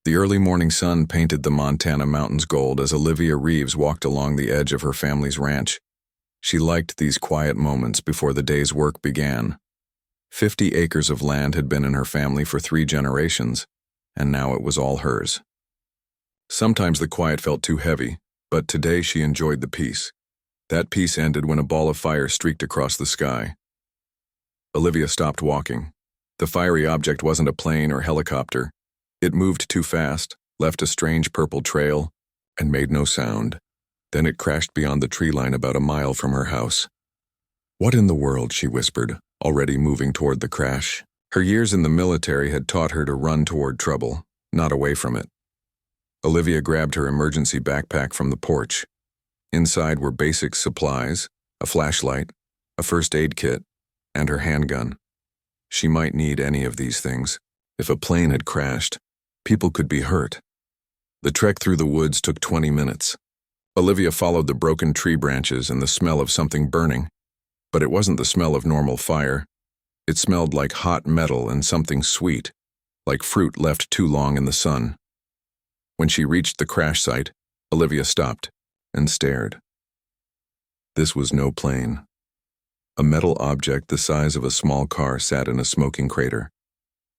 The early morning sun painted the Montana mountains gold as Olivia Reeves walked along the edge of her family's ranch. She liked these quiet moments before the day's work began. 50 acres of land had been in her family for 3 generations, and now it was all hers. Sometimes the quiet felt too heavy, but today she enjoyed the peace. That peace ended when a ball of fire streaked across the sky. Olivia stopped walking. The fiery object wasn't a plane or helicopter. It moved too fast, left a strange purple trail, and made no sound. Then it crashed beyond the tree line about a mile from her house. "What in the world?" she whispered, already moving toward the crash. Her years in the military had taught her to run toward trouble, not away from it. Olivia grabbed her emergency backpack from the porch. Inside were basic supplies, a flashlight, a first aid kit, and her handgun. She might need any of these things. If a plane had crashed, people could be hurt. The trek through the woods took 20 minutes. Olivia followed the broken tree branches and the smell of something burning. But it wasn't the smell of normal fire. It smelled like hot metal and something sweet, like fruit left too long in the sun. When she reached the crash site, Olivia stopped and stared. This was no plane. A metal object the size of a small car sat in a smoking crater.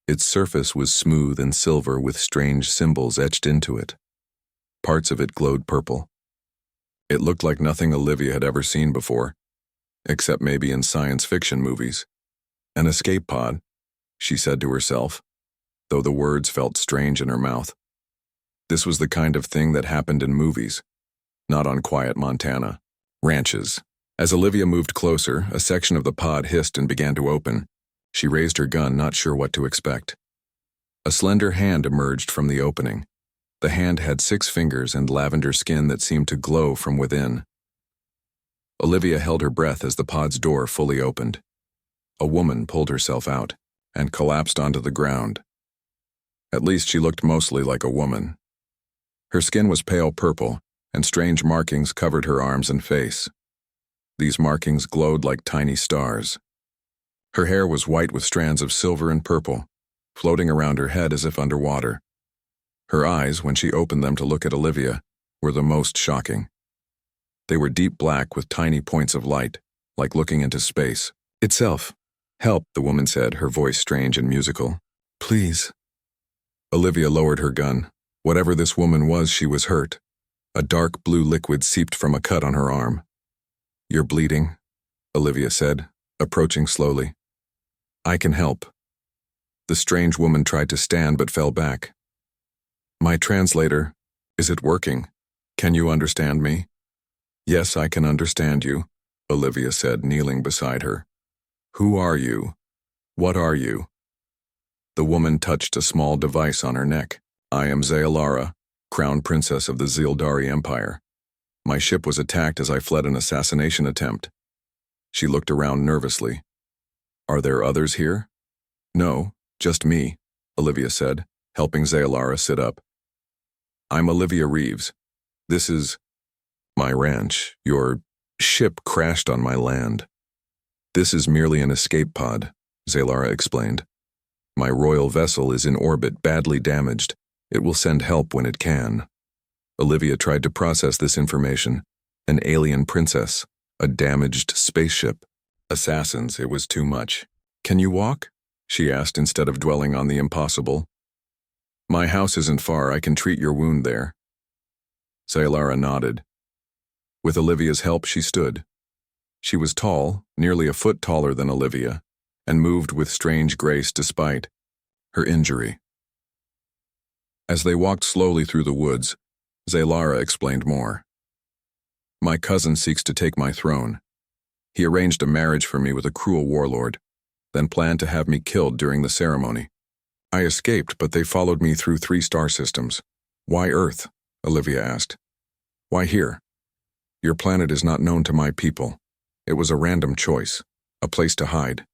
Its surface was smooth and silver with strange symbols etched into it. Parts of it glowed purple. It looked like nothing Olivia had ever seen before, except maybe in science fiction movies. An escape pod, she said to herself, though the words felt strange in her mouth. This was the kind of thing that happened in movies, not on quiet Montana ranches. As Olivia moved closer, a section of the pod hissed and began to open. She raised her gun, not sure what to expect. A slender hand emerged from the opening. The hand had 6 fingers and lavender skin that seemed to glow from within. Olivia held her breath as the pod's door fully opened. A woman pulled herself out and collapsed onto the ground. At least she looked mostly like a woman. Her skin was pale purple, and strange markings covered her arms and face. These markings glowed like tiny stars. Her hair was white with strands of silver and purple, floating around her head as if underwater. Her eyes, when she opened them to look at Olivia, were the most shocking. They were deep black with tiny points of light, like looking into space itself. "Help," the woman said, her voice strange and musical. "Please." Olivia lowered her gun. Whatever this woman was, she was hurt. A dark blue liquid seeped from a cut on her arm. "You're bleeding," Olivia said, approaching slowly. "I can help." The strange woman tried to stand but fell back. "My translator, is it working? Can you understand me?" "Yes, I can understand you," Olivia said, kneeling beside her. "Who are you? What are you?" The woman touched a small device on her neck. "I am Zaelara, Crown Princess of the Zildari Empire. My ship was attacked as I fled an assassination attempt." She looked around nervously. "Are there others here?" "No, just me," Olivia said, helping Zaelara sit up. "I'm Olivia Reeves. This is my ranch. Your ship crashed on my land." "This is merely an escape pod," Zaelara explained. "My royal vessel is in orbit, badly damaged. It will send help when it can." Olivia tried to process this information. An alien princess, a damaged spaceship. Assassins, it was too much. "Can you walk?" she asked instead of dwelling on the impossible. "My house isn't far. I can treat your wound there." Zaelara nodded. With Olivia's help, she stood. She was tall, nearly a foot taller than Olivia, and moved with strange grace despite her injury. As they walked slowly through the woods, Zaelara explained more. "My cousin seeks to take my throne. He arranged a marriage for me with a cruel warlord, then planned to have me killed during the ceremony. I escaped, but they followed me through 3 star systems. Why Earth?" Olivia asked. "Why here? Your planet is not known to my people. It was a random choice, a place to hide."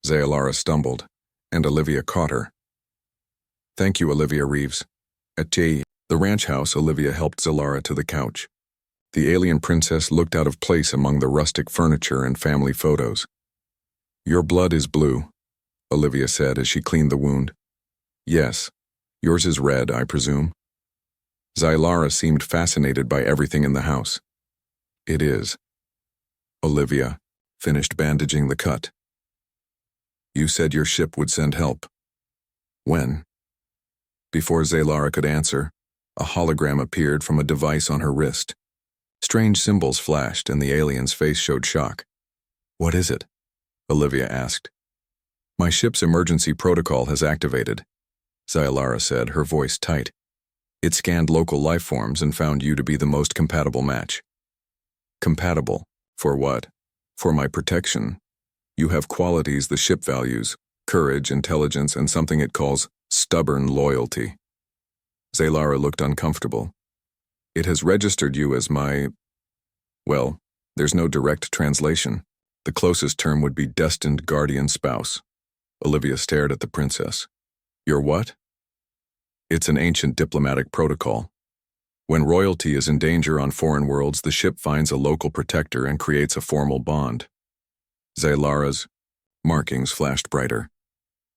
Zaelara stumbled, and Olivia caught her. "Thank you, Olivia Reeves." At the ranch house, Olivia helped Zaelara to the couch. The alien princess looked out of place among the rustic furniture and family photos. "Your blood is blue," Olivia said as she cleaned the wound. "Yes, Yours is red, I presume? Xylara seemed fascinated by everything in the house. It is. Olivia finished bandaging the cut. You said your ship would send help. When? Before Xylara could answer, a hologram appeared from a device on her wrist. Strange symbols flashed and the alien's face showed shock. What is it? Olivia asked. My ship's emergency protocol has activated, Xylara said, her voice tight. It scanned local life forms and found you to be the most compatible match. Compatible? For what? For my protection. You have qualities the ship values: courage, intelligence, and something it calls stubborn loyalty. Xylara looked uncomfortable. It has registered you as my... Well, there's no direct translation. The closest term would be destined guardian spouse. Olivia stared at the princess. Your what? It's an ancient diplomatic protocol. When royalty is in danger on foreign worlds, the ship finds a local protector and creates a formal bond. Xylara's markings flashed brighter.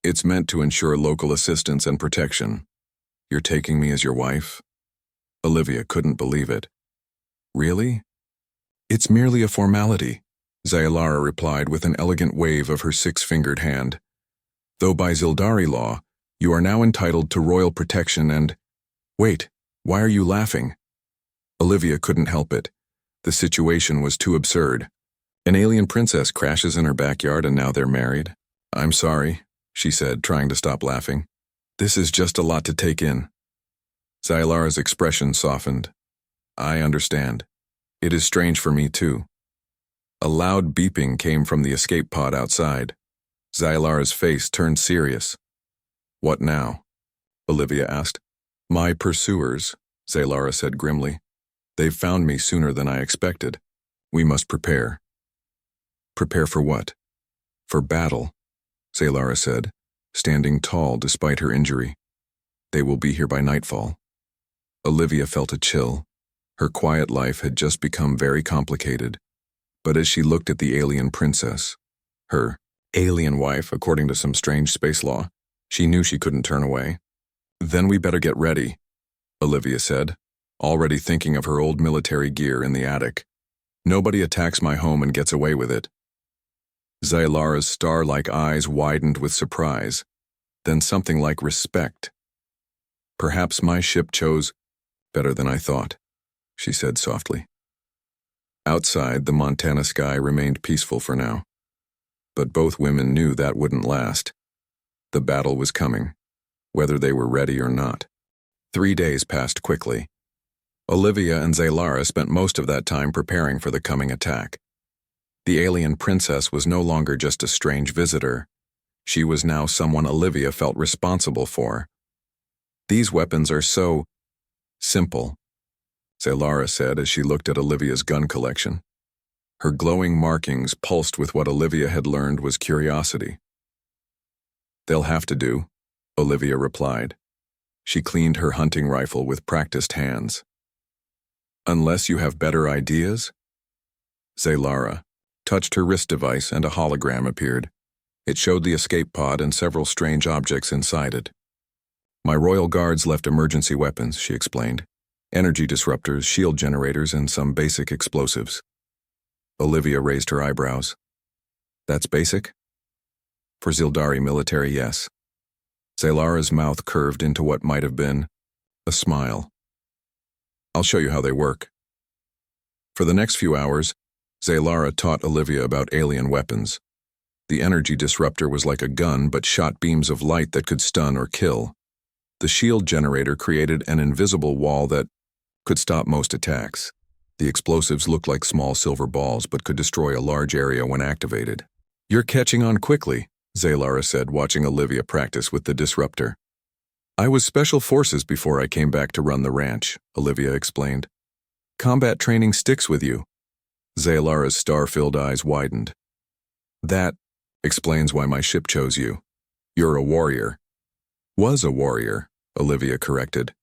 It's meant to ensure local assistance and protection. You're taking me as your wife? Olivia couldn't believe it. Really? It's merely a formality, Xylara replied with an elegant wave of her six-fingered hand. Though by Xildari law, you are now entitled to royal protection and... Wait, why are you laughing? Olivia couldn't help it. The situation was too absurd. An alien princess crashes in her backyard and now they're married. I'm sorry, she said, trying to stop laughing. This is just a lot to take in. Xylara's expression softened. I understand. It is strange for me too. A loud beeping came from the escape pod outside. Xylara's face turned serious. What now? Olivia asked. My pursuers, Xylara said grimly. They've found me sooner than I expected. We must prepare. Prepare for what? For battle, Xylara said, standing tall despite her injury. They will be here by nightfall. Olivia felt a chill. Her quiet life had just become very complicated. But as she looked at the alien princess, her alien wife according to some strange space law, she knew she couldn't turn away. Then we better get ready, Olivia said, already thinking of her old military gear in the attic. Nobody attacks my home and gets away with it. Xylara's star-like eyes widened with surprise, then something like respect. Perhaps my ship chose better than I thought, she said softly. Outside, the Montana sky remained peaceful for now. But both women knew that wouldn't last. The battle was coming, whether they were ready or not. 3 days passed quickly. Olivia and Xylara spent most of that time preparing for the coming attack. The alien princess was no longer just a strange visitor. She was now someone Olivia felt responsible for. These weapons are so simple, Xylara said as she looked at Olivia's gun collection. Her glowing markings pulsed with what Olivia had learned was curiosity. They'll have to do, Olivia replied. She cleaned her hunting rifle with practiced hands. Unless you have better ideas? Xylara touched her wrist device and a hologram appeared. It showed the escape pod and several strange objects inside it. My royal guards left emergency weapons, she explained. Energy disruptors, shield generators, and some basic explosives. Olivia raised her eyebrows. That's basic? For Xildari military, yes. Xylara's mouth curved into what might have been a smile. I'll show you how they work. For the next few hours, Xylara taught Olivia about alien weapons. The energy disruptor was like a gun but shot beams of light that could stun or kill. The shield generator created an invisible wall that could stop most attacks. The explosives looked like small silver balls but could destroy a large area when activated. You're catching on quickly, Xylara said, watching Olivia practice with the disruptor. I was special forces before I came back to run the ranch, Olivia explained. Combat training sticks with you. Xylara's star-filled eyes widened. That explains why my ship chose you. You're a warrior. Was a warrior, Olivia corrected.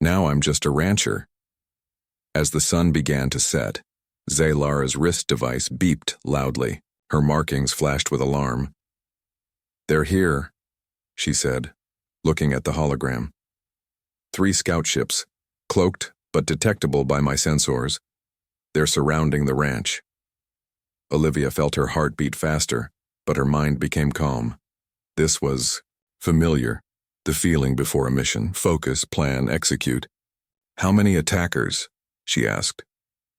Now I'm just a rancher. As the sun began to set, Xylara's wrist device beeped loudly. Her markings flashed with alarm. They're here, she said, looking at the hologram. 3 scout ships, cloaked but detectable by my sensors. They're surrounding the ranch. Olivia felt her heart beat faster, but her mind became calm. This was familiar, the feeling before a mission: focus, plan, execute. How many attackers? She asked.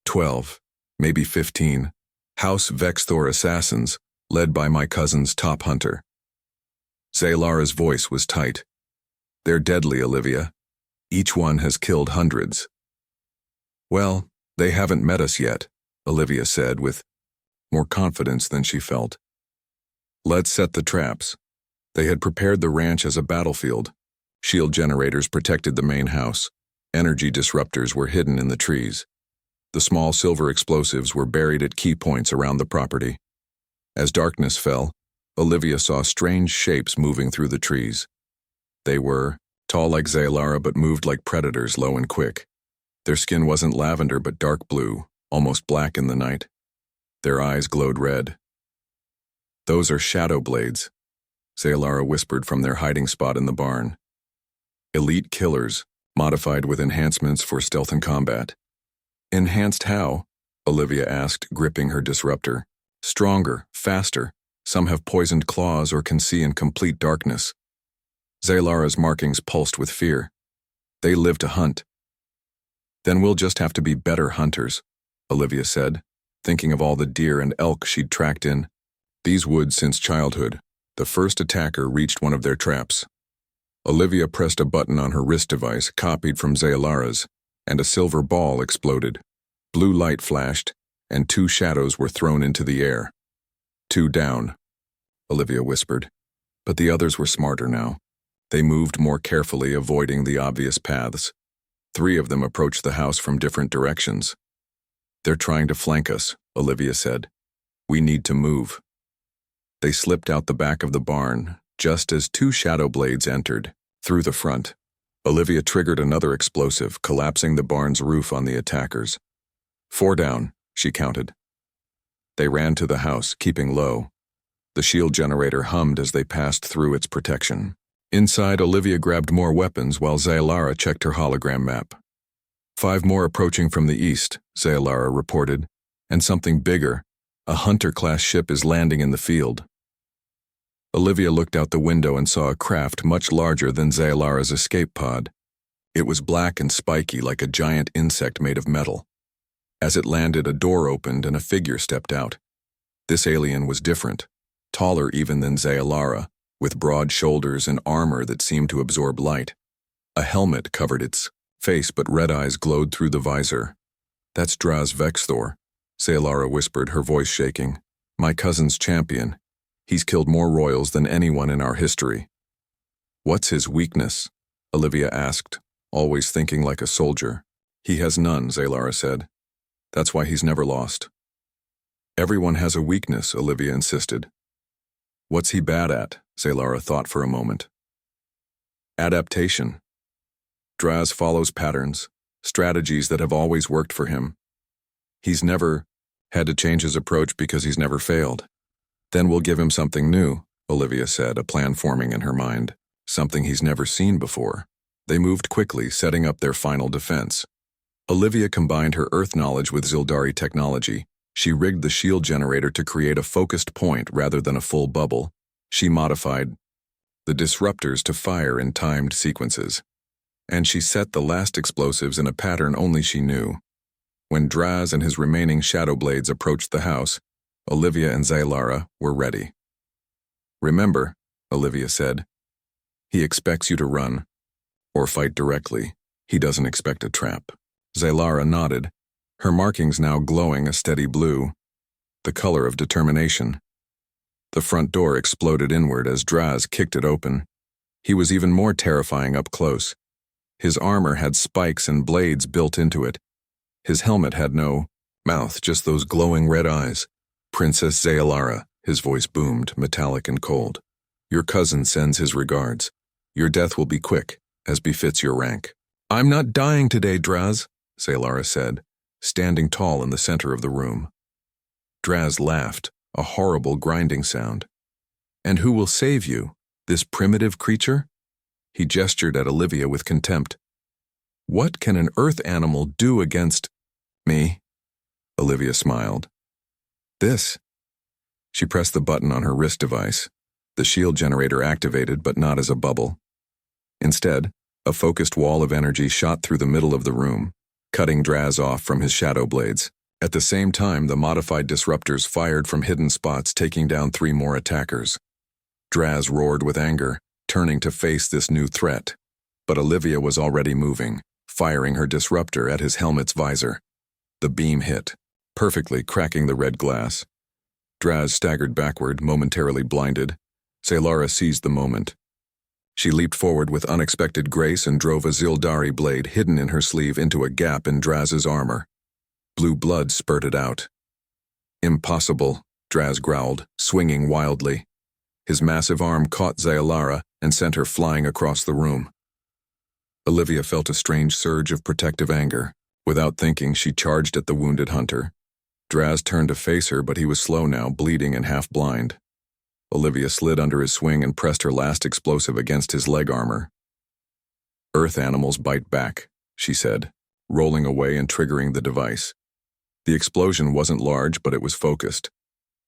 12, maybe 15. House Vexthor assassins, led by my cousin's top hunter. Zaylara's voice was tight. They're deadly, Olivia. Each one has killed hundreds. Well, they haven't met us yet, Olivia said with more confidence than she felt. Let's set the traps. They had prepared the ranch as a battlefield. Shield generators protected the main house. Energy disruptors were hidden in the trees. The small silver explosives were buried at key points around the property. As darkness fell, Olivia saw strange shapes moving through the trees. They were tall like Zalara but moved like predators, low and quick. Their skin wasn't lavender but dark blue, almost black in the night. Their eyes glowed red. Those are shadow blades, Zalara whispered from their hiding spot in the barn. Elite killers, modified with enhancements for stealth and combat. Enhanced how? Olivia asked, gripping her disruptor. Stronger, faster. Some have poisoned claws or can see in complete darkness. Zalara's markings pulsed with fear. They live to hunt. Then we'll just have to be better hunters, Olivia said, thinking of all the deer and elk she'd tracked in these woods since childhood. The first attacker reached one of their traps. Olivia pressed a button on her wrist device, copied from Zalara's, and a silver ball exploded. Blue light flashed, and 2 shadows were thrown into the air. 2 down, Olivia whispered. But the others were smarter now. They moved more carefully, avoiding the obvious paths. 3 of them approached the house from different directions. They're trying to flank us, Olivia said. We need to move. They slipped out the back of the barn, just as 2 shadow blades entered, through the front. Olivia triggered another explosive, collapsing the barn's roof on the attackers. 4 down, she counted. They ran to the house, keeping low. The shield generator hummed as they passed through its protection. Inside, Olivia grabbed more weapons while Zalara checked her hologram map. 5 more approaching from the east, Zalara reported, and something bigger. A Hunter-class ship is landing in the field. Olivia looked out the window and saw a craft much larger than Zalara's escape pod. It was black and spiky like a giant insect made of metal. As it landed, a door opened and a figure stepped out. This alien was different, taller even than Zalara, with broad shoulders and armor that seemed to absorb light. A helmet covered its face, but red eyes glowed through the visor. That's Draz Vexthor, Zalara whispered, her voice shaking. My cousin's champion. He's killed more royals than anyone in our history. What's his weakness? Olivia asked, always thinking like a soldier. He has none, Zalara said. That's why he's never lost. Everyone has a weakness, Olivia insisted. What's he bad at? Zalara thought for a moment. Adaptation. Draz follows patterns, strategies that have always worked for him. He's never had to change his approach because he's never failed. Then we'll give him something new, Olivia said, a plan forming in her mind, something he's never seen before. They moved quickly, setting up their final defense. Olivia combined her Earth knowledge with Zildari technology. She rigged the shield generator to create a focused point rather than a full bubble. She modified the disruptors to fire in timed sequences. And she set the last explosives in a pattern only she knew. When Draz and his remaining shadow blades approached the house, Olivia and Zalara were ready. Remember, Olivia said, he expects you to run or fight directly. He doesn't expect a trap. Zalara nodded, her markings now glowing a steady blue, the color of determination. The front door exploded inward as Draz kicked it open. He was even more terrifying up close. His armor had spikes and blades built into it. His helmet had no mouth, just those glowing red eyes. Princess Zalara, his voice boomed, metallic and cold. Your cousin sends his regards. Your death will be quick, as befits your rank. I'm not dying today, Draz, Zalara said, standing tall in the center of the room. Draz laughed, a horrible grinding sound. And who will save you? This primitive creature? He gestured at Olivia with contempt. What can an Earth animal do against me? Olivia smiled. This. She pressed the button on her wrist device. The shield generator activated, but not as a bubble. Instead, a focused wall of energy shot through the middle of the room, cutting Draz off from his shadow blades. At the same time, the modified disruptors fired from hidden spots, taking down 3 more attackers. Draz roared with anger, turning to face this new threat. But Olivia was already moving, firing her disruptor at his helmet's visor. The beam hit, perfectly cracking the red glass. Draz staggered backward, momentarily blinded. Zalara seized the moment. She leaped forward with unexpected grace and drove a Zildari blade hidden in her sleeve into a gap in Draz's armor. Blue blood spurted out. Impossible, Draz growled, swinging wildly. His massive arm caught Zalara and sent her flying across the room. Olivia felt a strange surge of protective anger. Without thinking, she charged at the wounded hunter. Draz turned to face her, but he was slow now, bleeding and half-blind. Olivia slid under his swing and pressed her last explosive against his leg armor. Earth animals bite back, she said, rolling away and triggering the device. The explosion wasn't large, but it was focused.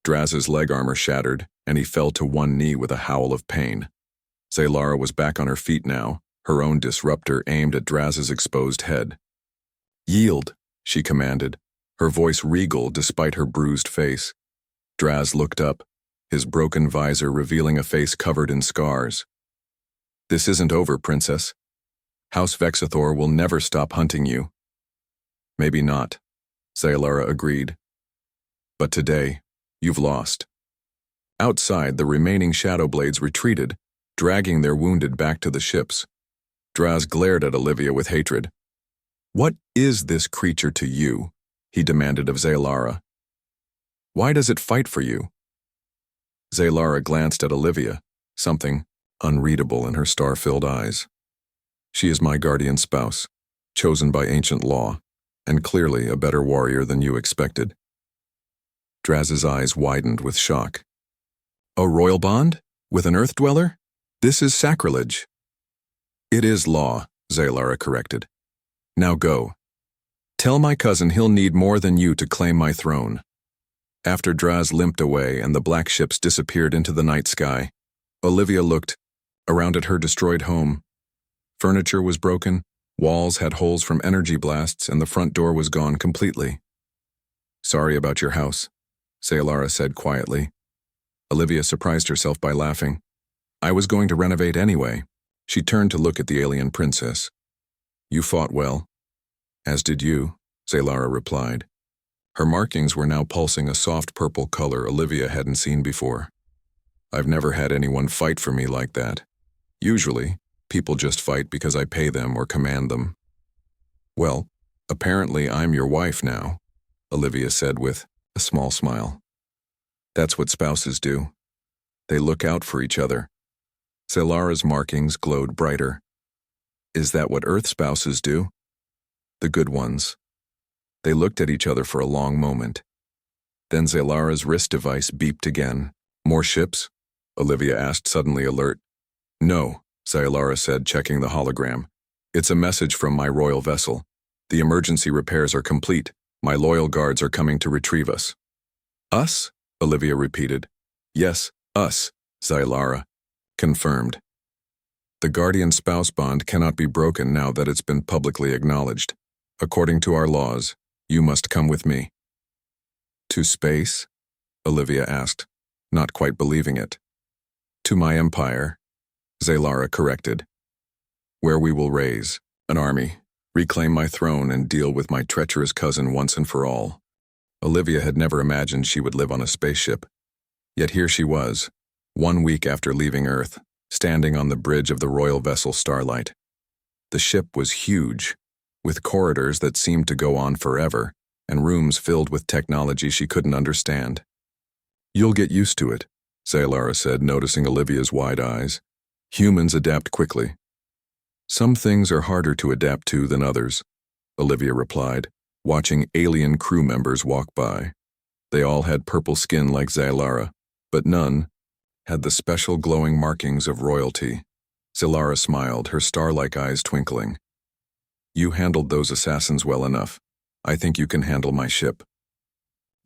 Draz's leg armor shattered, and he fell to one knee with a howl of pain. Zalara was back on her feet now, her own disruptor aimed at Draz's exposed head. "Yield," she commanded, her voice regal despite her bruised face. Draz looked up, his broken visor revealing a face covered in scars. "This isn't over, Princess. House Vexathor will never stop hunting you." "Maybe not," Zalara agreed. "But today, you've lost." Outside, the remaining Shadow Blades retreated, dragging their wounded back to the ships. Draz glared at Olivia with hatred. "What is this creature to you?" he demanded of Zalara. "Why does it fight for you?" Zalara glanced at Olivia, something unreadable in her star-filled eyes. "She is my guardian spouse, chosen by ancient law, and clearly a better warrior than you expected." Draz's eyes widened with shock. "A royal bond? With an Earth Dweller? This is sacrilege." "It is law," Zalara corrected. "Now go. Tell my cousin he'll need more than you to claim my throne." After Draz limped away and the black ships disappeared into the night sky, Olivia looked around at her destroyed home. Furniture was broken, walls had holes from energy blasts, and the front door was gone completely. "Sorry about your house," Zalara said quietly. Olivia surprised herself by laughing. "I was going to renovate anyway." She turned to look at the alien princess. "You fought well." "As did you," Zalara replied. Her markings were now pulsing a soft purple color Olivia hadn't seen before. "I've never had anyone fight for me like that. Usually, people just fight because I pay them or command them." "Well, apparently I'm your wife now," Olivia said with a small smile. "That's what spouses do. They look out for each other." Zalara's markings glowed brighter. "Is that what Earth spouses do?" "The good ones." They looked at each other for a long moment. Then Zalara's wrist device beeped again. "More ships?" Olivia asked, suddenly alert. "No," Zalara said, checking the hologram. "It's a message from my royal vessel. The emergency repairs are complete. My loyal guards are coming to retrieve us." "Us?" Olivia repeated. "Yes, us," Zalara confirmed. "The guardian spouse bond cannot be broken now that it's been publicly acknowledged. According to our laws, you must come with me." "To space?" Olivia asked, not quite believing it. "To my empire," Zalara corrected. "Where we will raise an army, reclaim my throne, and deal with my treacherous cousin once and for all." Olivia had never imagined she would live on a spaceship. Yet here she was, 1 week after leaving Earth, standing on the bridge of the royal vessel Starlight. The ship was huge, with corridors that seemed to go on forever, and rooms filled with technology she couldn't understand. "You'll get used to it," Zalara said, noticing Olivia's wide eyes. "Humans adapt quickly." "Some things are harder to adapt to than others," Olivia replied, watching alien crew members walk by. They all had purple skin like Zalara, but none had the special glowing markings of royalty. Zalara smiled, her star-like eyes twinkling. You handled those assassins well enough. I think you can handle my ship.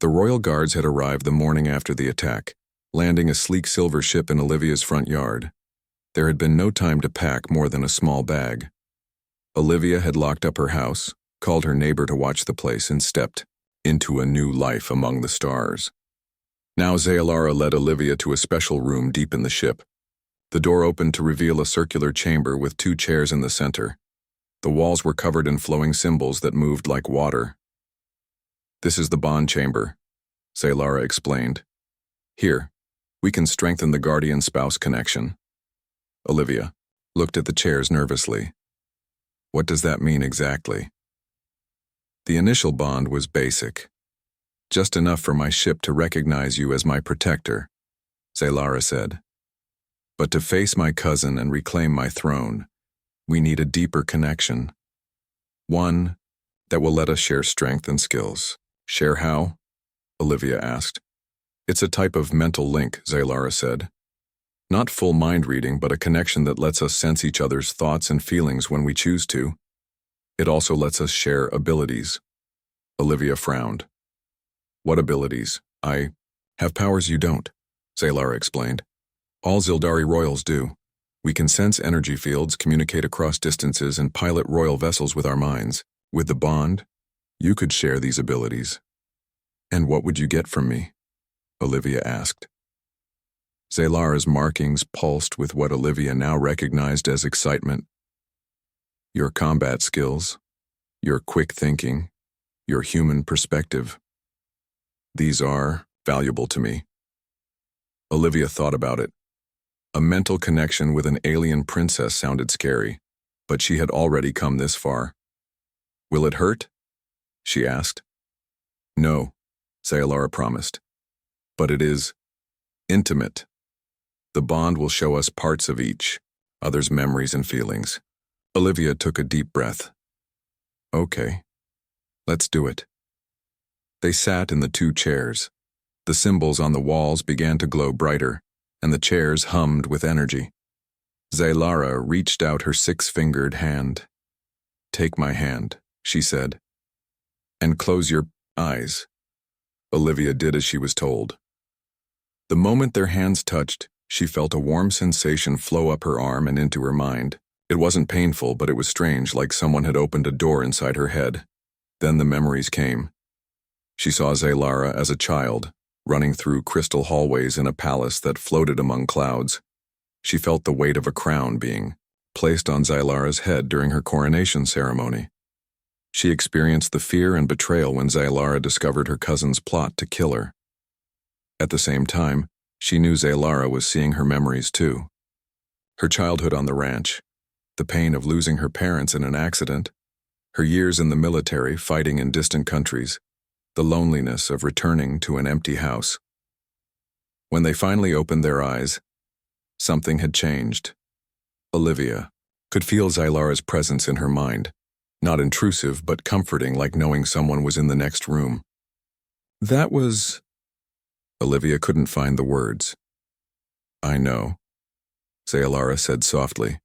The royal guards had arrived the morning after the attack, landing a sleek silver ship in Olivia's front yard. There had been no time to pack more than a small bag. Olivia had locked up her house, called her neighbor to watch the place, and stepped into a new life among the stars. Now Zaelara led Olivia to a special room deep in the ship. The door opened to reveal a circular chamber with 2 chairs in the center. The walls were covered in flowing symbols that moved like water. This is the bond chamber, Zaelara explained. Here, we can strengthen the guardian-spouse connection. Olivia looked at the chairs nervously. What does that mean exactly? The initial bond was basic. Just enough for my ship to recognize you as my protector, Zaelara said. But to face my cousin and reclaim my throne, we need a deeper connection. One that will let us share strength and skills. Share how? Olivia asked. It's a type of mental link, Zaelara said. Not full mind reading, but a connection that lets us sense each other's thoughts and feelings when we choose to. It also lets us share abilities. Olivia frowned. What abilities? I have powers you don't, Zaelara explained. All Zildari royals do. We can sense energy fields, communicate across distances, and pilot royal vessels with our minds. With the bond, you could share these abilities. And what would you get from me? Olivia asked. Zaelara's markings pulsed with what Olivia now recognized as excitement. Your combat skills, your quick thinking, your human perspective. These are valuable to me. Olivia thought about it. A mental connection with an alien princess sounded scary, but she had already come this far. Will it hurt? She asked. No, Zaelara promised. But it is intimate. The bond will show us parts of each, others' memories and feelings. Olivia took a deep breath. Okay, let's do it. They sat in the 2 chairs. The symbols on the walls began to glow brighter, and the chairs hummed with energy. Zaelara reached out her 6-fingered hand. Take my hand, she said. And close your eyes. Olivia did as she was told. The moment their hands touched, she felt a warm sensation flow up her arm and into her mind. It wasn't painful, but it was strange, like someone had opened a door inside her head. Then the memories came. She saw Zaelara as a child, running through crystal hallways in a palace that floated among clouds. She felt the weight of a crown being placed on Zaelara's head during her coronation ceremony. She experienced the fear and betrayal when Zaelara discovered her cousin's plot to kill her. At the same time, she knew Zaelara was seeing her memories too. Her childhood on the ranch, the pain of losing her parents in an accident, her years in the military fighting in distant countries, the loneliness of returning to an empty house. When they finally opened their eyes, something had changed. Olivia could feel Zaelara's presence in her mind, not intrusive but comforting, like knowing someone was in the next room. That was... Olivia couldn't find the words. I know, Zaelara said softly.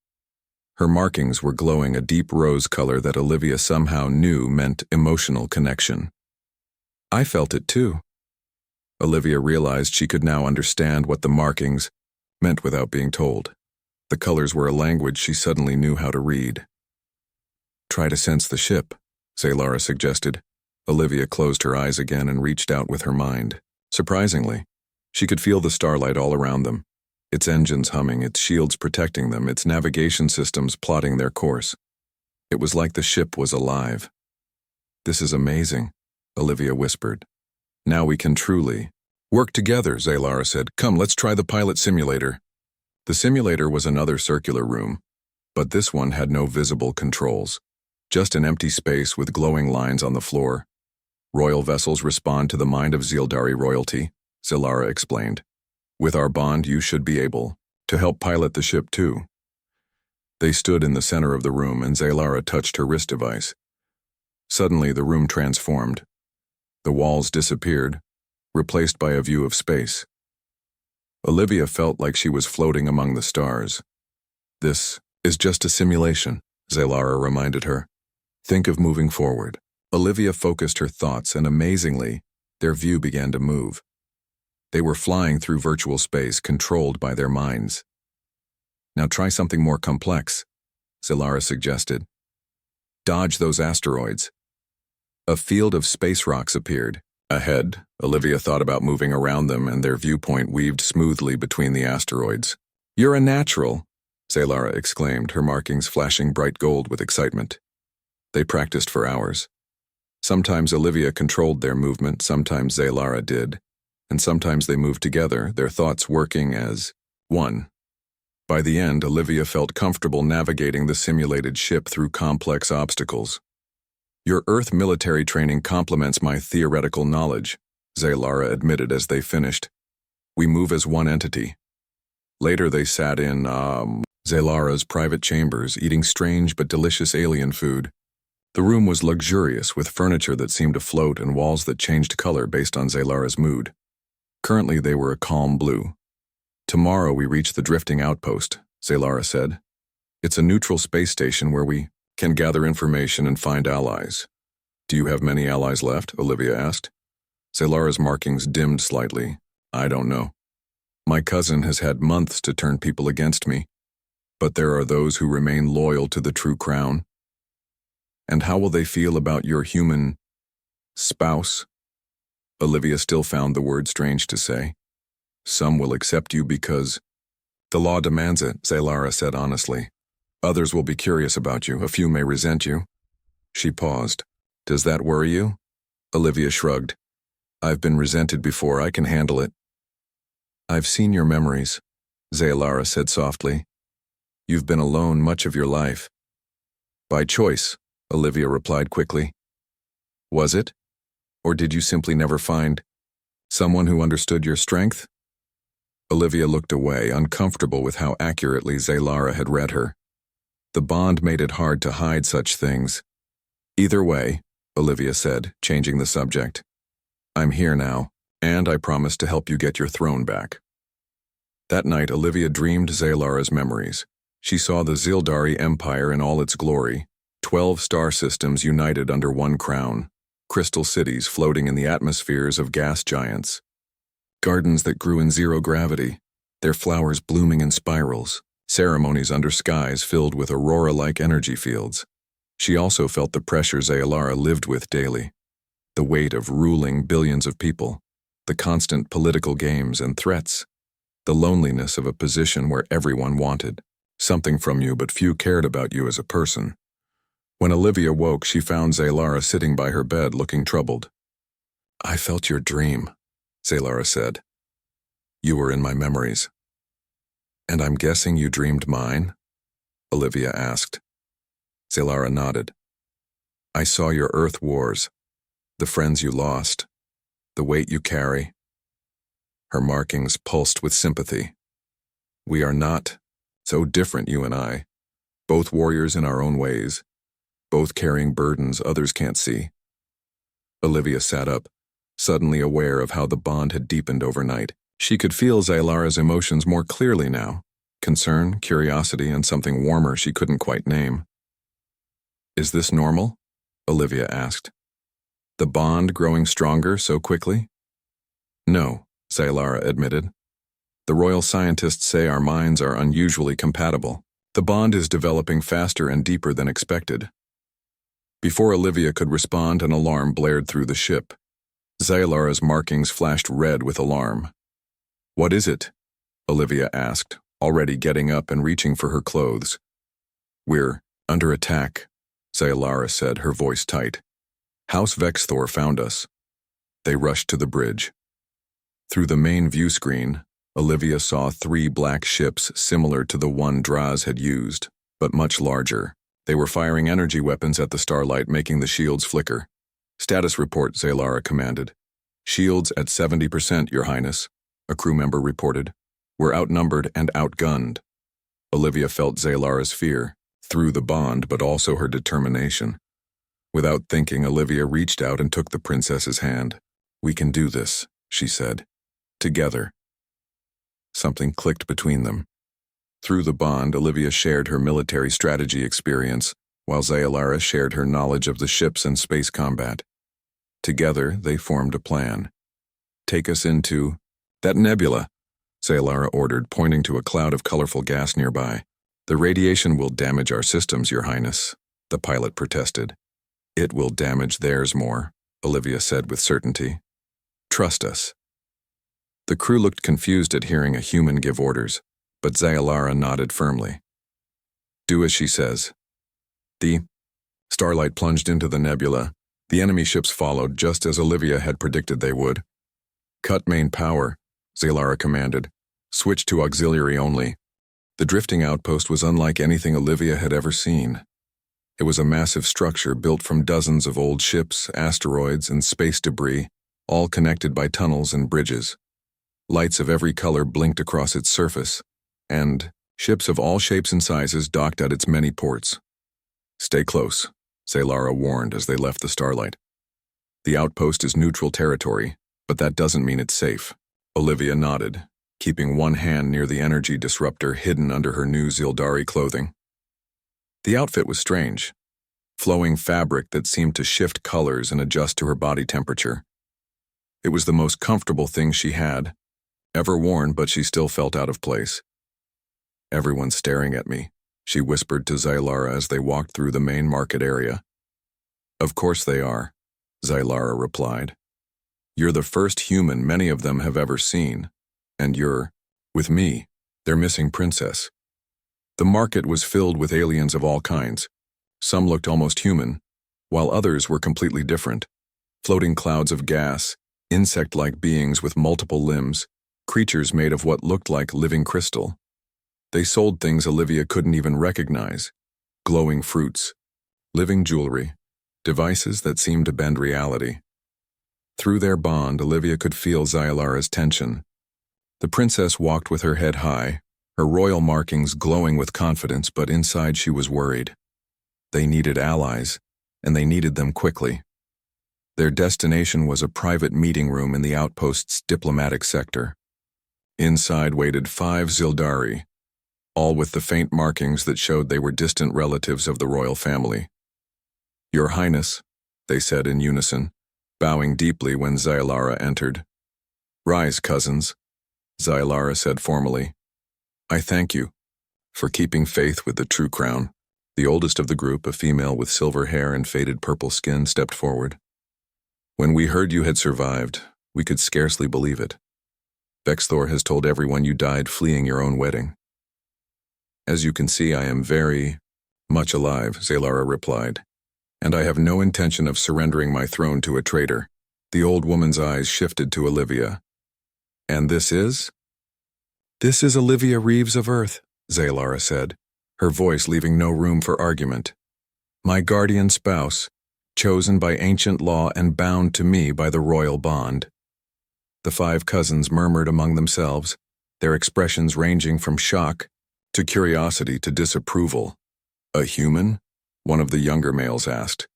Her markings were glowing a deep rose color that Olivia somehow knew meant emotional connection. I felt it too. Olivia realized she could now understand what the markings meant without being told. The colors were a language she suddenly knew how to read. Try to sense the ship, Zaelara suggested. Olivia closed her eyes again and reached out with her mind. Surprisingly, she could feel the starlight all around them, its engines humming, its shields protecting them, its navigation systems plotting their course. It was like the ship was alive. This is amazing, Olivia whispered. Now we can truly work together, Zaelara said. Come, let's try the pilot simulator. The simulator was another circular room, but this one had no visible controls, just an empty space with glowing lines on the floor. Royal vessels respond to the mind of Zildari royalty, Zaelara explained. With our bond, you should be able to help pilot the ship too. They stood in the center of the room and Zaelara touched her wrist device. Suddenly, the room transformed. The walls disappeared, replaced by a view of space. Olivia felt like she was floating among the stars. This is just a simulation, Zaelara reminded her. Think of moving forward. Olivia focused her thoughts, and amazingly, their view began to move. They were flying through virtual space, controlled by their minds. Now try something more complex, Zalara suggested. Dodge those asteroids. A field of space rocks appeared. Ahead, Olivia thought about moving around them, and their viewpoint weaved smoothly between the asteroids. "You're a natural," Zalara exclaimed, her markings flashing bright gold with excitement. They practiced for hours. Sometimes Olivia controlled their movement, sometimes Zalara did, and sometimes they moved together, their thoughts working as one. By the end, Olivia felt comfortable navigating the simulated ship through complex obstacles. "Your Earth military training complements my theoretical knowledge," Zalara admitted as they finished. "We move as one entity." Later they sat in, Zalara's private chambers, eating strange but delicious alien food. The room was luxurious, with furniture that seemed to float and walls that changed color based on Zalara's mood. Currently they were a calm blue. "Tomorrow we reach the drifting outpost," Zalara said. "It's a neutral space station where we can gather information and find allies." "Do you have many allies left?" Olivia asked. Zalara's markings dimmed slightly. "I don't know. My cousin has had months to turn people against me, but there are those who remain loyal to the true crown." "And how will they feel about your human spouse?" Olivia still found the word strange to say. "Some will accept you because the law demands it," Zalara said honestly. "Others will be curious about you. A few may resent you." She paused. "Does that worry you?" Olivia shrugged. "I've been resented before. I can handle it." "I've seen your memories," Zalara said softly. "You've been alone much of your life." "By choice," Olivia replied quickly. "Was it? Or did you simply never find someone who understood your strength?" Olivia looked away, uncomfortable with how accurately Zalara had read her. The bond made it hard to hide such things. "Either way," Olivia said, changing the subject, "I'm here now, and I promise to help you get your throne back." That night, Olivia dreamed Zalara's memories. She saw the Zildari Empire in all its glory, 12 star systems united under one crown, crystal cities floating in the atmospheres of gas giants, gardens that grew in zero gravity, their flowers blooming in spirals, ceremonies under skies filled with aurora-like energy fields. She also felt the pressure Zalara lived with daily, the weight of ruling billions of people, the constant political games and threats, the loneliness of a position where everyone wanted something from you but few cared about you as a person. When Olivia woke, she found Zalara sitting by her bed looking troubled. "I felt your dream," Zalara said. "You were in my memories." "And I'm guessing you dreamed mine?" Olivia asked. Zalara nodded. "I saw your Earth wars, the friends you lost, the weight you carry." Her markings pulsed with sympathy. "We are not so different, you and I, both warriors in our own ways, both carrying burdens others can't see." Olivia sat up, suddenly aware of how the bond had deepened overnight. She could feel Zalara's emotions more clearly now, concern, curiosity, and something warmer she couldn't quite name. "Is this normal?" Olivia asked. "The bond growing stronger so quickly?" "No," Zalara admitted. "The royal scientists say our minds are unusually compatible. The bond is developing faster and deeper than expected." Before Olivia could respond, an alarm blared through the ship. Zalara's markings flashed red with alarm. "What is it?" Olivia asked, already getting up and reaching for her clothes. "We're under attack," Zalara said, her voice tight. "House Vexthor found us." They rushed to the bridge. Through the main view screen, Olivia saw 3 black ships similar to the one Draz had used, but much larger. They were firing energy weapons at the starlight, making the shields flicker. "Status report," Zalara commanded. "Shields at 70%, Your Highness," a crew member reported. "We're outnumbered and outgunned." Olivia felt Zalara's fear, through the bond but also her determination. Without thinking, Olivia reached out and took the princess's hand. "We can do this," she said. "Together." Something clicked between them. Through the bond, Olivia shared her military strategy experience, while Zayalara shared her knowledge of the ships and space combat. Together, they formed a plan. "Take us into that nebula," Zayalara ordered, pointing to a cloud of colorful gas nearby. "The radiation will damage our systems, Your Highness," the pilot protested. "It will damage theirs more," Olivia said with certainty. "Trust us." The crew looked confused at hearing a human give orders, but Zayalara nodded firmly. "Do as she says." The starlight plunged into the nebula. The enemy ships followed, just as Olivia had predicted they would. "Cut main power," Zayalara commanded. "Switch to auxiliary only." The drifting outpost was unlike anything Olivia had ever seen. It was a massive structure built from dozens of old ships, asteroids, and space debris, all connected by tunnels and bridges. Lights of every color blinked across its surface, and ships of all shapes and sizes docked at its many ports. "Stay close," Zayalara warned as they left the starlight. "The outpost is neutral territory, but that doesn't mean it's safe." Olivia nodded, keeping one hand near the energy disruptor hidden under her new Zildari clothing. The outfit was strange. Flowing fabric that seemed to shift colors and adjust to her body temperature. It was the most comfortable thing she had ever worn, but she still felt out of place. "Everyone's staring at me," she whispered to Zayalara as they walked through the main market area. "Of course they are," Zayalara replied. "You're the first human many of them have ever seen, and you're, with me, their missing princess." The market was filled with aliens of all kinds. Some looked almost human, while others were completely different. Floating clouds of gas, insect-like beings with multiple limbs, creatures made of what looked like living crystal. They sold things Olivia couldn't even recognize: glowing fruits, living jewelry, devices that seemed to bend reality. Through their bond, Olivia could feel Zayalara's tension. The princess walked with her head high, her royal markings glowing with confidence, but inside she was worried. They needed allies, and they needed them quickly. Their destination was a private meeting room in the outpost's diplomatic sector. Inside waited 5 Zildari, all with the faint markings that showed they were distant relatives of the royal family. "Your Highness," they said in unison, bowing deeply when Zayalara entered. "Rise, cousins," Zayalara said formally. "I thank you for keeping faith with the true crown." The oldest of the group, a female with silver hair and faded purple skin, stepped forward. "When we heard you had survived, we could scarcely believe it. Vexthor has told everyone you died fleeing your own wedding." "As you can see, I am very much alive," Zayalara replied, "and I have no intention of surrendering my throne to a traitor." The old woman's eyes shifted to Olivia. "And this is?" "This is Olivia Reeves of Earth," Zayalara said, her voice leaving no room for argument. "My guardian spouse, chosen by ancient law and bound to me by the royal bond." The 5 cousins murmured among themselves, their expressions ranging from shock to curiosity to disapproval. "A human?" one of the younger males asked.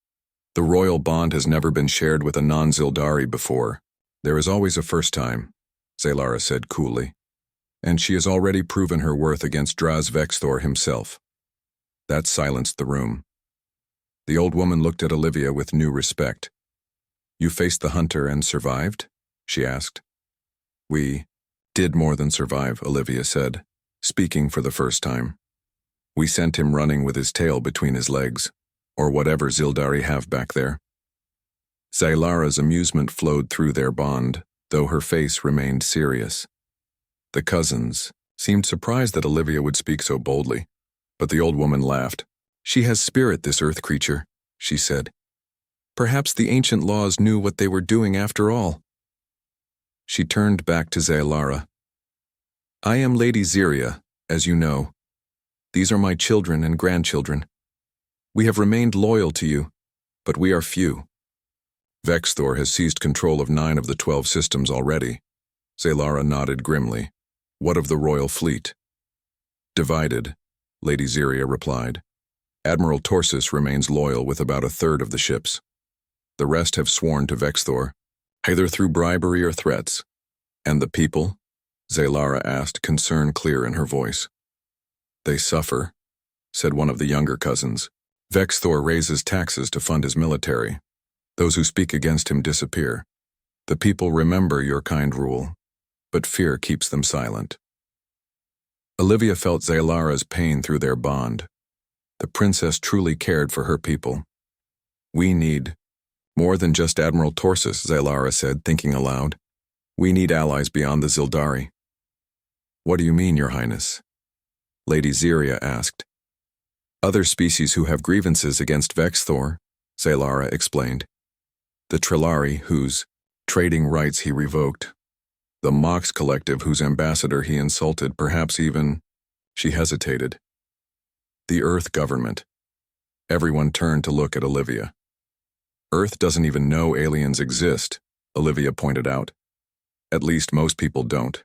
"The royal bond has never been shared with a non-Zildari before. There is always a first time," Zayalara said coolly. "And she has already proven her worth against Draz Vexthor himself." That silenced the room. The old woman looked at Olivia with new respect. "You faced the hunter and survived?" she asked. "We did more than survive," Olivia said, speaking for the first time. "We sent him running with his tail between his legs, or whatever Zildari have back there." Zayalara's amusement flowed through their bond, though her face remained serious. The cousins seemed surprised that Olivia would speak so boldly, but the old woman laughed. "She has spirit, this earth creature," she said. "Perhaps the ancient laws knew what they were doing after all." She turned back to Zayalara. "I am Lady Ziria, as you know. These are my children and grandchildren. We have remained loyal to you, but we are few. Vexthor has seized control of 9 of the 12 systems already." Zayalara nodded grimly. "What of the royal fleet?" "Divided," Lady Ziria replied. "Admiral Torsus remains loyal with about 1/3 of the ships. The rest have sworn to Vexthor, either through bribery or threats." "And the people?" Zayalara asked, concern clear in her voice. "They suffer," said one of the younger cousins. Vexthor raises taxes to fund his military. Those who speak against him disappear. The people remember your kind rule, but fear keeps them silent. Olivia felt Zalara's pain through their bond. The princess truly cared for her people. We need more than just Admiral Torsus, Zalara said, thinking aloud. We need allies beyond the Zildari. What do you mean, Your Highness? Lady Ziria asked. Other species who have grievances against Vexthor, Zalara explained. The Trillari, whose trading rights he revoked. The Mox Collective, whose ambassador he insulted, perhaps even... She hesitated. The Earth government. Everyone turned to look at Olivia. Earth doesn't even know aliens exist, Olivia pointed out. At least most people don't.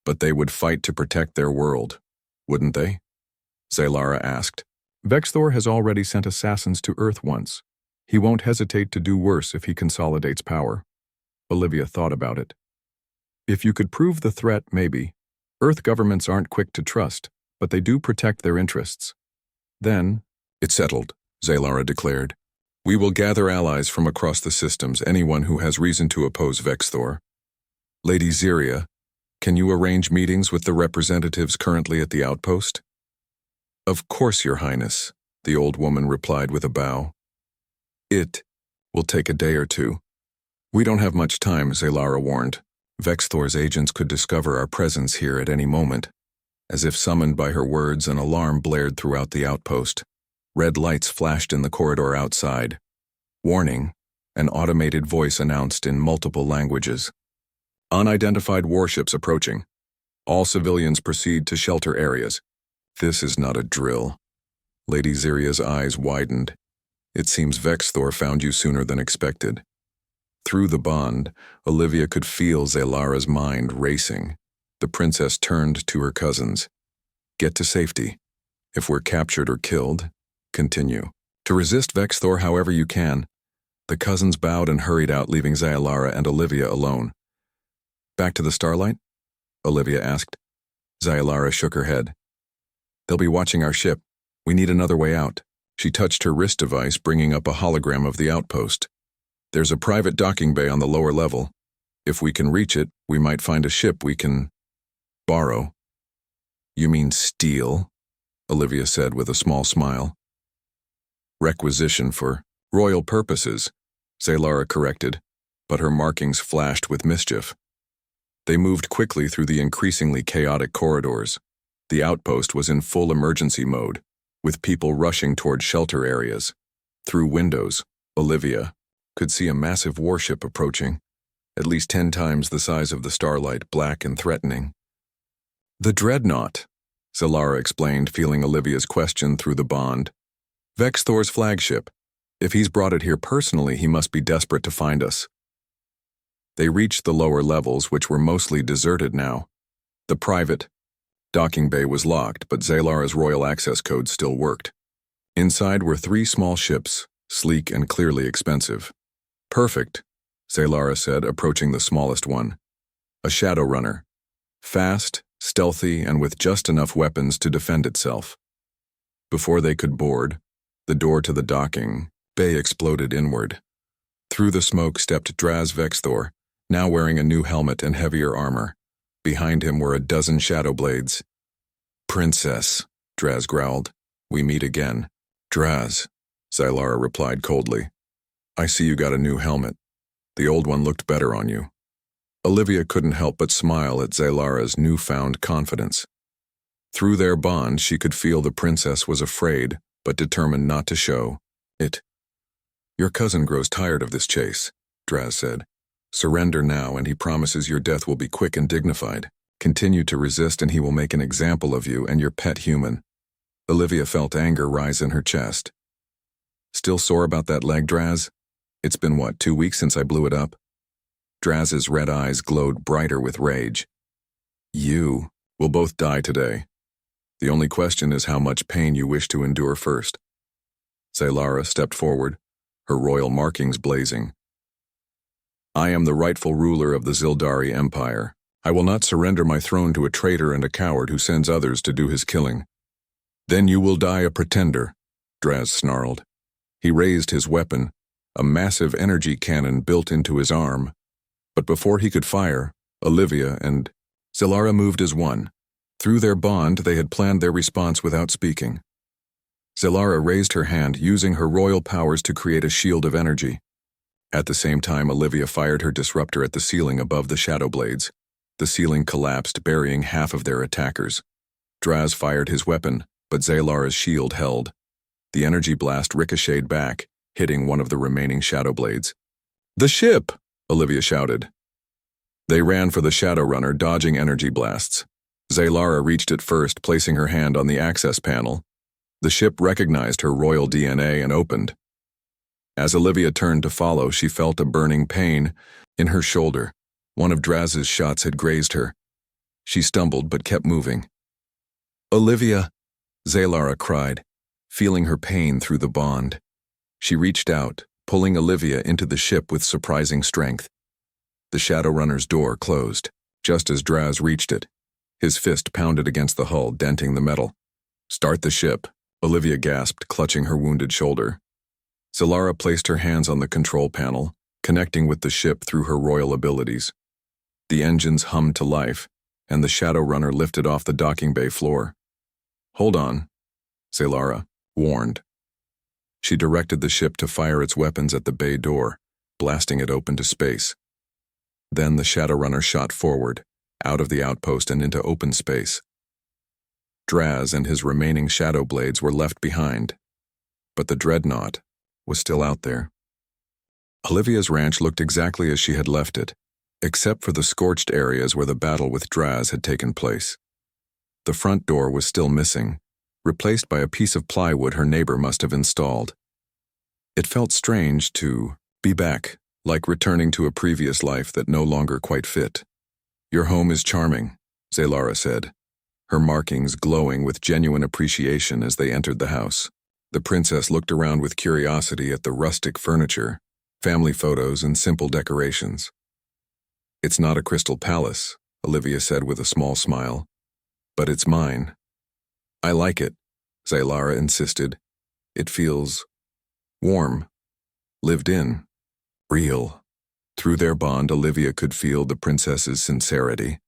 But they would fight to protect their world, wouldn't they? Zalara asked. Vexthor has already sent assassins to Earth once. He won't hesitate to do worse if he consolidates power. Olivia thought about it. If you could prove the threat, maybe. Earth governments aren't quick to trust, but they do protect their interests. Then, it's settled, Zalara declared. We will gather allies from across the systems, anyone who has reason to oppose Vexthor. Lady Ziria, can you arrange meetings with the representatives currently at the outpost? Of course, Your Highness, the old woman replied with a bow. It will take a day or two. We don't have much time, Zalara warned. Vexthor's agents could discover our presence here at any moment. As if summoned by her words, an alarm blared throughout the outpost. Red lights flashed in the corridor outside. Warning, an automated voice announced in multiple languages. Unidentified warships approaching. All civilians proceed to shelter areas. This is not a drill. Lady Ziria's eyes widened. It seems Vexthor found you sooner than expected. Through the bond, Olivia could feel Zalara's mind racing. The princess turned to her cousins. Get to safety. If we're captured or killed, continue. To resist Vexthor however you can. The cousins bowed and hurried out, leaving Zalara and Olivia alone. Back to the Starlight? Olivia asked. Zalara shook her head. They'll be watching our ship. We need another way out. She touched her wrist device, bringing up a hologram of the outpost. There's a private docking bay on the lower level. If we can reach it, we might find a ship we can borrow. You mean steal? Olivia said with a small smile. Requisition for royal purposes, Zalara corrected, but her markings flashed with mischief. They moved quickly through the increasingly chaotic corridors. The outpost was in full emergency mode, with people rushing toward shelter areas. Through windows, Olivia could see a massive warship approaching, at least 10 times the size of the Starlight, black and threatening. The Dreadnought, Zalara explained, feeling Olivia's question through the bond. Vexthor's flagship. If he's brought it here personally, he must be desperate to find us. They reached the lower levels, which were mostly deserted now. The private docking bay was locked, but Zalara's royal access code still worked. Inside were 3 small ships, sleek and clearly expensive. Perfect, Zalara said, approaching the smallest one. A shadow runner. Fast, stealthy, and with just enough weapons to defend itself. Before they could board, the door to the docking bay exploded inward. Through the smoke stepped Draz Vexthor, now wearing a new helmet and heavier armor. Behind him were a dozen shadow blades. Princess, Draz growled. We meet again. Draz, Zalara replied coldly. I see you got a new helmet. The old one looked better on you. Olivia couldn't help but smile at Zalara's newfound confidence. Through their bond, she could feel the princess was afraid, but determined not to show it. Your cousin grows tired of this chase, Draz said. Surrender now, and he promises your death will be quick and dignified. Continue to resist, and he will make an example of you and your pet human. Olivia felt anger rise in her chest. Still sore about that leg, Draz? It's been, 2 weeks since I blew it up? Draz's red eyes glowed brighter with rage. You will both die today. The only question is how much pain you wish to endure first. Zalara stepped forward, her royal markings blazing. I am the rightful ruler of the Zildari Empire. I will not surrender my throne to a traitor and a coward who sends others to do his killing. Then you will die a pretender, Draz snarled. He raised his weapon, a massive energy cannon built into his arm. But before he could fire, Olivia and Zelara moved as one. Through their bond, they had planned their response without speaking. Zelara raised her hand, using her royal powers to create a shield of energy. At the same time, Olivia fired her disruptor at the ceiling above the shadow blades. The ceiling collapsed, burying half of their attackers. Draz fired his weapon, but Zelara's shield held. The energy blast ricocheted back, hitting one of the remaining shadow blades. "The ship!" Olivia shouted. They ran for the shadow runner, dodging energy blasts. Zelara reached it first, placing her hand on the access panel. The ship recognized her royal DNA and opened. As Olivia turned to follow, she felt a burning pain in her shoulder. One of Draz's shots had grazed her. She stumbled but kept moving. "Olivia!" Zelara cried, feeling her pain through the bond. She reached out, pulling Olivia into the ship with surprising strength. The Shadowrunner's door closed, just as Draz reached it. His fist pounded against the hull, denting the metal. "Start the ship," Olivia gasped, clutching her wounded shoulder. Zelara placed her hands on the control panel, connecting with the ship through her royal abilities. The engines hummed to life, and the Shadowrunner lifted off the docking bay floor. "Hold on," Zelara warned. She directed the ship to fire its weapons at the bay door, blasting it open to space. Then the Shadowrunner shot forward, out of the outpost and into open space. Draz and his remaining shadow blades were left behind, but the dreadnought was still out there. Olivia's ranch looked exactly as she had left it, except for the scorched areas where the battle with Draz had taken place. The front door was still missing, replaced by a piece of plywood her neighbor must have installed. It felt strange to be back, like returning to a previous life that no longer quite fit. "Your home is charming," Zelara said, her markings glowing with genuine appreciation as they entered the house. The princess looked around with curiosity at the rustic furniture, family photos, and simple decorations. "It's not a crystal palace," Olivia said with a small smile, "but it's mine." "I like it," Zelara insisted. "It feels warm, lived in, real." Through their bond, Olivia could feel the princess's sincerity.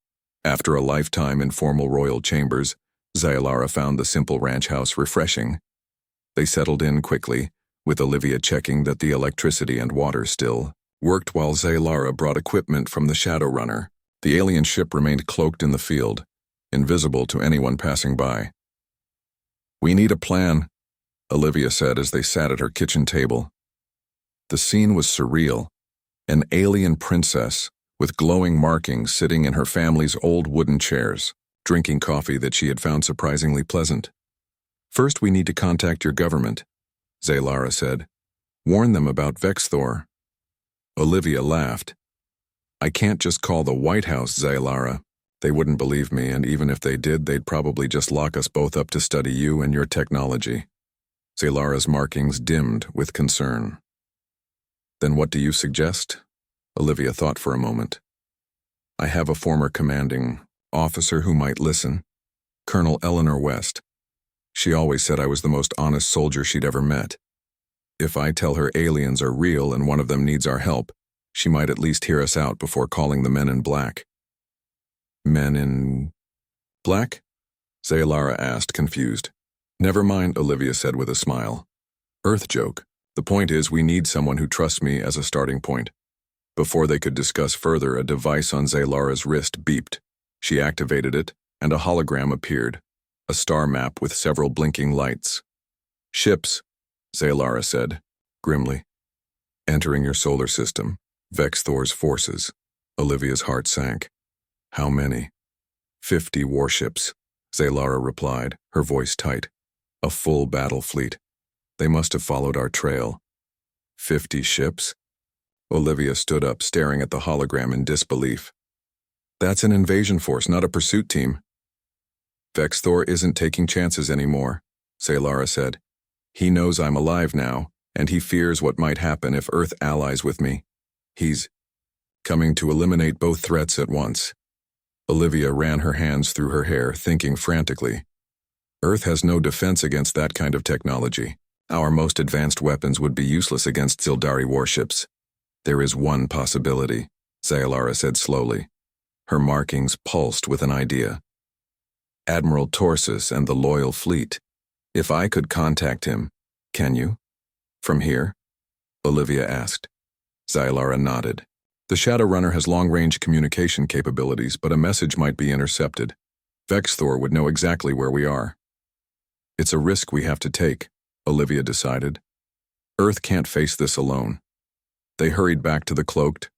After a lifetime in formal royal chambers, Zelara found the simple ranch house refreshing. They settled in quickly, with Olivia checking that the electricity and water still worked while Zelara brought equipment from the Shadowrunner. The alien ship remained cloaked in the field, invisible to anyone passing by. "We need a plan," Olivia said as they sat at her kitchen table. The scene was surreal. An alien princess, with glowing markings, sitting in her family's old wooden chairs, drinking coffee that she had found surprisingly pleasant. "First, we need to contact your government," Zelara said. "Warn them about Vexthor." Olivia laughed. "I can't just call the White House, Zelara. They wouldn't believe me, and even if they did, they'd probably just lock us both up to study you and your technology." Zelara's markings dimmed with concern. "Then what do you suggest?" Olivia thought for a moment. "I have a former commanding officer who might listen, Colonel Eleanor West. She always said I was the most honest soldier she'd ever met. If I tell her aliens are real and one of them needs our help, she might at least hear us out before calling the Men in Black." "Men in Black?" Zelara asked, confused. "Never mind," Olivia said with a smile. "Earth joke. The point is, we need someone who trusts me as a starting point." Before they could discuss further, a device on Zelara's wrist beeped. She activated it, and a hologram appeared, a star map with several blinking lights. "Ships," Zelara said, grimly. "Entering your solar system. Vexthor's forces." Olivia's heart sank. "How many?" 50 warships, Zelara replied, her voice tight. "A full battle fleet. They must have followed our trail." 50 ships? Olivia stood up, staring at the hologram in disbelief. "That's an invasion force, not a pursuit team." "Vexthor isn't taking chances anymore," Zelara said. "He knows I'm alive now, and he fears what might happen if Earth allies with me. He's coming to eliminate both threats at once." Olivia ran her hands through her hair, thinking frantically. Earth has no defense against that kind of technology. Our most advanced weapons would be useless against Zildari warships. There is one possibility, Zayalara said slowly. Her markings pulsed with an idea. Admiral Torsus and the loyal fleet. If I could contact him, can you? From here? Olivia asked. Zayalara nodded. The Shadowrunner has long-range communication capabilities, but a message might be intercepted. Vexthor would know exactly where we are. It's a risk we have to take, Olivia decided. Earth can't face this alone. They hurried back to the cloaked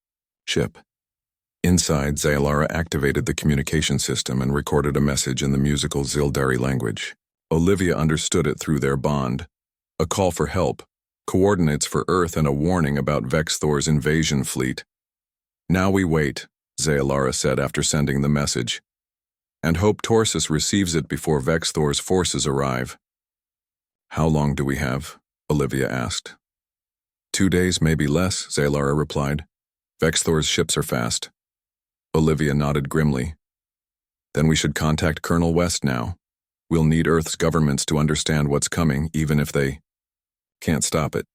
ship. Inside, Zayalara activated the communication system and recorded a message in the musical Zildari language. Olivia understood it through their bond. A call for help, coordinates for Earth, and a warning about Vexthor's invasion fleet. Now we wait, Zayalara said after sending the message, and hope Torsus receives it before Vexthor's forces arrive. How long do we have? Olivia asked. 2 days, maybe less, Zayalara replied. Vexthor's ships are fast. Olivia nodded grimly. Then we should contact Colonel West now. We'll need Earth's governments to understand what's coming, even if they can't stop it.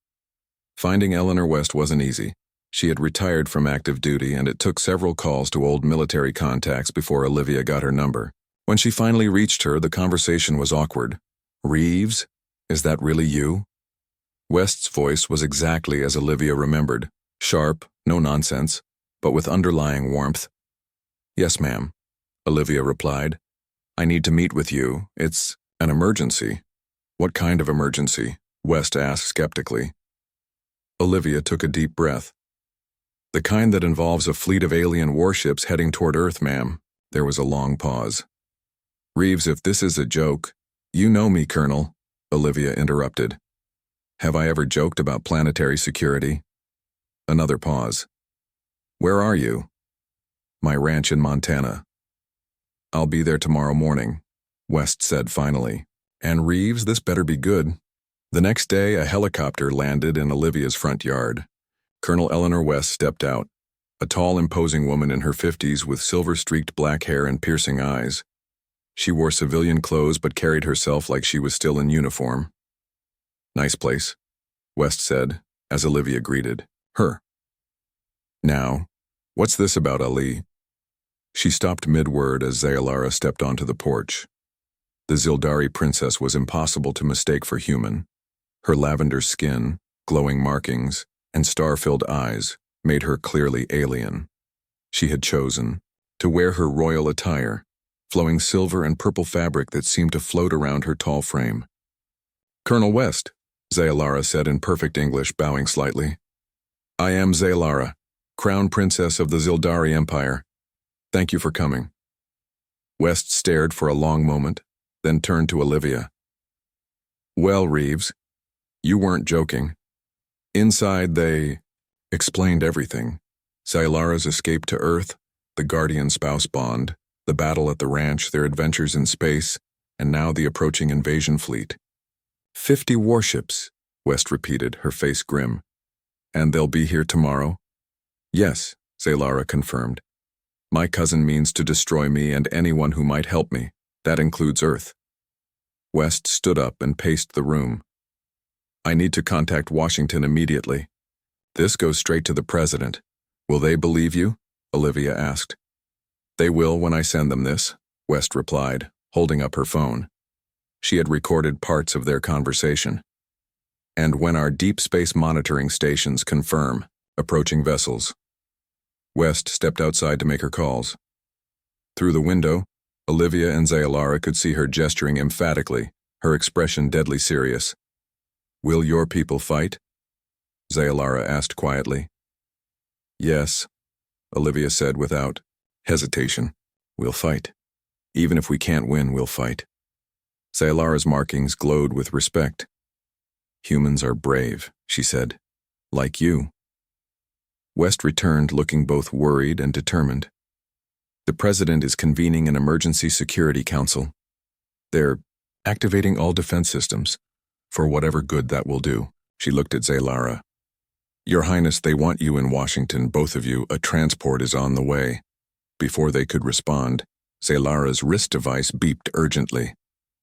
Finding Eleanor West wasn't easy. She had retired from active duty, and it took several calls to old military contacts before Olivia got her number. When she finally reached her, the conversation was awkward. Reeves? Is that really you? West's voice was exactly as Olivia remembered. Sharp, no nonsense, but with underlying warmth. Yes, ma'am, Olivia replied. I need to meet with you. It's an emergency. What kind of emergency? West asked skeptically. Olivia took a deep breath. The kind that involves a fleet of alien warships heading toward Earth, ma'am. There was a long pause. Reeves, if this is a joke, you know me, Colonel, Olivia interrupted. Have I ever joked about planetary security? Another pause. Where are you? My ranch in Montana. I'll be there tomorrow morning, West said finally. And Reeves, this better be good. The next day, a helicopter landed in Olivia's front yard. Colonel Eleanor West stepped out, a tall, imposing woman in her 50s with silver-streaked black hair and piercing eyes. She wore civilian clothes but carried herself like she was still in uniform. Nice place, West said, as Olivia greeted her. Now, what's this about, Ali? She stopped mid-word as Zayalara stepped onto the porch. The Zildari princess was impossible to mistake for human. Her lavender skin, glowing markings, and star-filled eyes made her clearly alien. She had chosen to wear her royal attire, flowing silver and purple fabric that seemed to float around her tall frame. Colonel West, Zayalara said in perfect English, bowing slightly. I am Zayalara, Crown Princess of the Zildari Empire. Thank you for coming. West stared for a long moment, then turned to Olivia. Well, Reeves, you weren't joking. Inside, they explained everything. Zayalara's escape to Earth, the guardian-spouse bond, the battle at the ranch, their adventures in space, and now the approaching invasion fleet. 50 warships, West repeated, her face grim. And they'll be here tomorrow? Yes, Zayalara confirmed. My cousin means to destroy me and anyone who might help me. That includes Earth. West stood up and paced the room. I need to contact Washington immediately. This goes straight to the president. Will they believe you? Olivia asked. They will when I send them this, West replied, holding up her phone. She had recorded parts of their conversation. And when our deep space monitoring stations confirm approaching vessels. West stepped outside to make her calls. Through the window, Olivia and Zayalara could see her gesturing emphatically, her expression deadly serious. Will your people fight? Zayalara asked quietly. Yes, Olivia said without hesitation. We'll fight. Even if we can't win, we'll fight. Zayalara's markings glowed with respect. Humans are brave, she said. Like you. West returned looking both worried and determined. The president is convening an emergency security council. They're activating all defense systems, for whatever good that will do. She looked at Zayalara. Your Highness, they want you in Washington, both of you. A transport is on the way. Before they could respond, Zayalara's wrist device beeped urgently.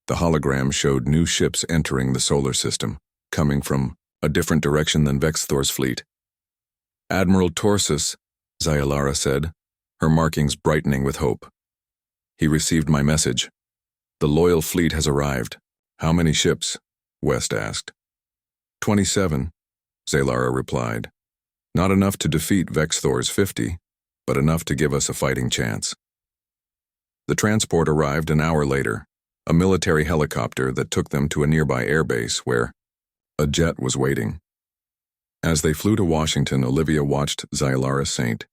The hologram showed new ships entering the solar system. coming from a different direction than Vexthor's fleet. "Admiral Torsus," Xyalara said, her markings brightening with hope. "He received my message. The loyal fleet has arrived." "How many ships?" West asked. 27, Xyalara replied. "Not enough to defeat Vexthor's 50, but enough to give us a fighting chance." The transport arrived an hour later, a military helicopter that took them to a nearby airbase where a jet was waiting. As they flew to Washington, Olivia watched Xyalara Saint